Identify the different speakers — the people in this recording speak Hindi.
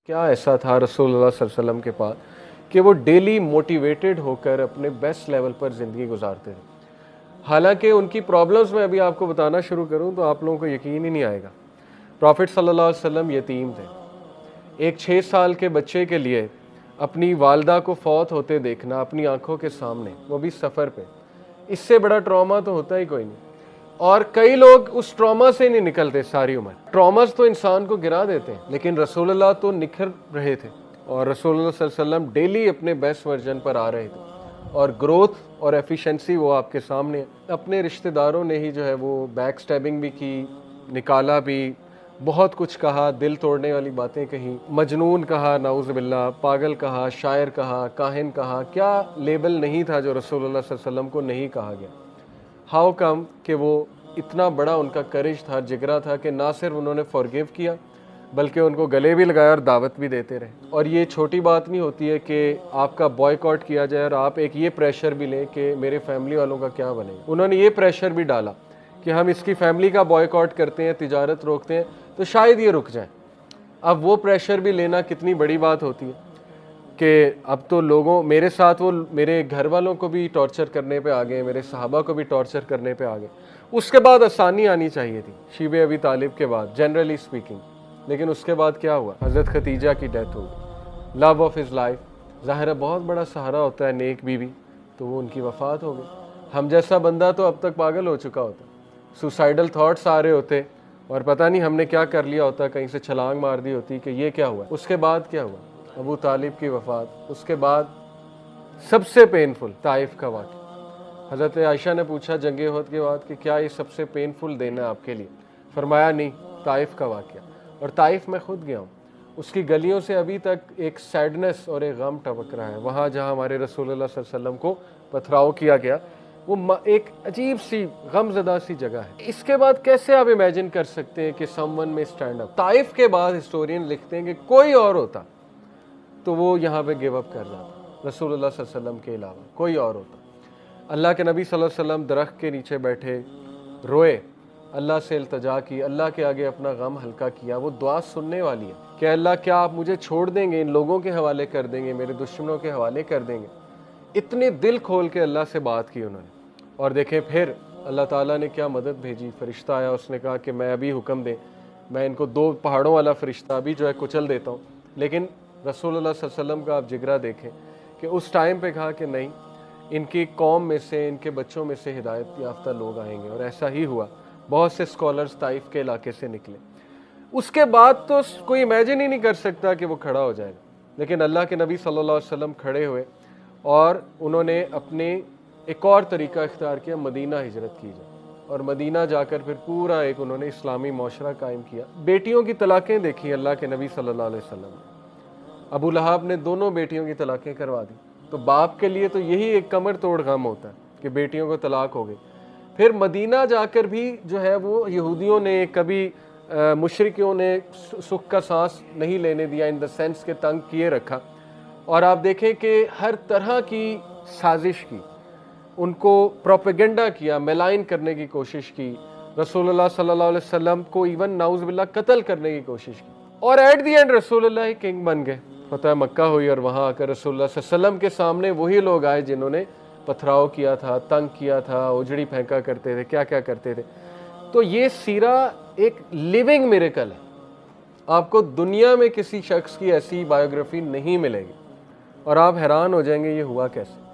Speaker 1: क्या ऐसा था रसूलुल्लाह सल्लल्लाहु अलैहि वसल्लम के पास कि वो डेली मोटिवेटेड होकर अपने बेस्ट लेवल पर ज़िंदगी गुजारते थे। हालांकि उनकी प्रॉब्लम्स मैं अभी आपको बताना शुरू करूं तो आप लोगों को यकीन ही नहीं आएगा। प्रॉफिट सल्लल्लाहु अलैहि वसल्लम यतीम थे। एक 6 साल के बच्चे के लिए अपनी वालदा को फौत होते देखना अपनी आंखों के सामने, वो भी सफ़र पे, इससे बड़ा ट्रॉमा तो होता ही कोई नहीं। और कई लोग उस ट्रॉमा से नहीं निकलते सारी उम्र। ट्रॉमास तो इंसान को गिरा देते हैं, लेकिन रसूलुल्लाह तो निखर रहे थे और रसूलुल्लाह सल्लल्लाहु अलैहि वसल्लम डेली अपने बेस्ट वर्जन पर आ रहे थे और ग्रोथ और एफिशिएंसी वो आपके सामने है। अपने रिश्तेदारों ने ही जो है वो बैक स्टैबिंग भी की, निकाला भी, बहुत कुछ कहा, दिल तोड़ने वाली बातें कही, मजनून कहा, नाउज़ बिल्लाह, पागल कहा, शायर कहा, काहिन कहा, क्या लेबल नहीं था जो रसूलुल्लाह सल्लल्लाहु अलैहि वसल्लम को नहीं कहा गया। हाउ कम कि वो इतना बड़ा उनका करेज था, जिगरा था कि ना सिर्फ उन्होंने फॉरगिव किया बल्कि उनको गले भी लगाया और दावत भी देते रहे। और ये छोटी बात नहीं होती है कि आपका बॉयकॉट किया जाए और आप एक ये प्रेशर भी लें कि मेरे फैमिली वालों का क्या बनेगा। उन्होंने ये प्रेशर भी डाला कि हम इसकी फैमिली का बॉयकॉट करते हैं, तिजारत रोकते हैं तो शायद ये रुक जाए। अब वो प्रेशर भी लेना कितनी बड़ी बात होती है कि अब तो लोगों मेरे साथ वो मेरे घर वालों को भी टॉर्चर करने पे आ गए, मेरे सहाबा को भी टॉर्चर करने पे आ गए। उसके बाद आसानी आनी चाहिए थी शीबे अबी तालिब के बाद, जनरली स्पीकिंग। लेकिन उसके बाद क्या हुआ? हज़रत खदीजा की डेथ हो गई, लव ऑफ हिज लाइफ। ज़ाहिर है बहुत बड़ा सहारा होता है नेक बीवी, तो वो उनकी वफ़ात हो गई। हम जैसा बंदा तो अब तक पागल हो चुका होता, सुसाइडल थॉट्स आ रहे होते और पता नहीं हमने क्या कर लिया होता, कहीं से छलांग मार दी होती कि ये क्या हुआ। उसके बाद क्या हुआ? अबू तालिब की वफ़ात। उसके बाद सबसे पेनफुल ताइफ का वाक़या। हज़रत आयशा ने पूछा जंग उहद के बाद कि क्या ये सबसे पेनफुल दिन है आपके लिए? फरमाया नहीं, ताइफ का वाक़या। और ताइफ में ख़ुद गया हूँ, उसकी गलियों से अभी तक एक सैडनेस और एक गम टपक रहा है। वहाँ जहाँ हमारे रसूलुल्लाह सल्लल्लाहु अलैहि वसल्लम को पथराव किया गया, वो एक अजीब सी गमज़दा सी जगह है। इसके बाद कैसे आप इमेजिन कर सकते हैं कि समवन में स्टैंड अप? ताइफ के बाद हिस्टोरियन लिखते हैं कि कोई और होता तो वो यहाँ पे गिव अप कर जाता, रसूलुल्लाह सल्लल्लाहु अलैहि वसल्लम के अलावा कोई और होता। अल्लाह के नबी सल्लल्लाहु अलैहि वसल्लम दरख्त के नीचे बैठे, रोए, अल्लाह से इल्तिजा की, अल्लाह के आगे अपना गम हल्का किया। वो दुआ सुनने वाली है कि अल्लाह क्या आप मुझे छोड़ देंगे, इन लोगों के हवाले कर देंगे, मेरे दुश्मनों के हवाले कर देंगे? इतने दिल खोल के अल्लाह से बात की उन्होंने। और देखें फिर अल्लाह ताला ने क्या मदद भेजी, फ़रिश्ता आया, उसने कहा कि मैं अभी हुक्म दें, मैं इनको 2 पहाड़ों वाला फ़रिश्ता अभी जो है कुचल देता हूँ। लेकिन रसूलुल्लाह सल्लल्लाहु अलैहि वसल्लम का आप जिगरा देखें कि उस टाइम पे कहा कि नहीं, इनकी कौम में से, इनके बच्चों में से हिदायत याफ्ता लोग आएंगे। और ऐसा ही हुआ, बहुत से स्कॉलर्स ताइफ के इलाके से निकले। उसके बाद तो कोई इमेजिन ही नहीं कर सकता कि वो खड़ा हो जाएगा। लेकिन अल्लाह के नबी सल्लल्लाहु अलैहि वसल्लम खड़े हुए और उन्होंने अपने एक और तरीका इख्तियार किया, मदीना हिजरत की जाए। और मदीना जाकर फिर पूरा एक उन्होंने इस्लामी माशरा कायम किया। बेटियों की तलाक़ें देखी अल्लाह के नबी सल्लल्लाहु अलैहि वसल्लम ने। अबू लहाब ने दोनों बेटियों की तलाक़ें करवा दी। तो बाप के लिए तो यही एक कमर तोड़ गम होता है कि बेटियों को तलाक हो गई। फिर मदीना जाकर भी जो है वो यहूदियों ने कभी मुशरिकों ने सुख का सांस नहीं लेने दिया, इन द सेंस के तंग किए रखा। और आप देखें कि हर तरह की साजिश की, उनको प्रोपेगेंडा किया, मेलाइन करने की कोशिश की, रसूलुल्लाह सल्लल्लाहु अलैहि वसल्लम को इवन नाउज़ बिल्लाह कत्ल करने की कोशिश की। और एट दी एंड रसूलुल्लाह ही किंग बन गए। फतह मक्का हुई और वहाँ आकर रसूलुल्लाह सल्लल्लाहु अलैहि वसल्लम के सामने वही लोग आए जिन्होंने पथराव किया था, तंग किया था, उजड़ी फेंका करते थे, क्या क्या करते थे। तो ये सीरा एक लिविंग मिरेकल है। आपको दुनिया में किसी शख्स की ऐसी बायोग्राफी नहीं मिलेगी और आप हैरान हो जाएंगे ये हुआ कैसे।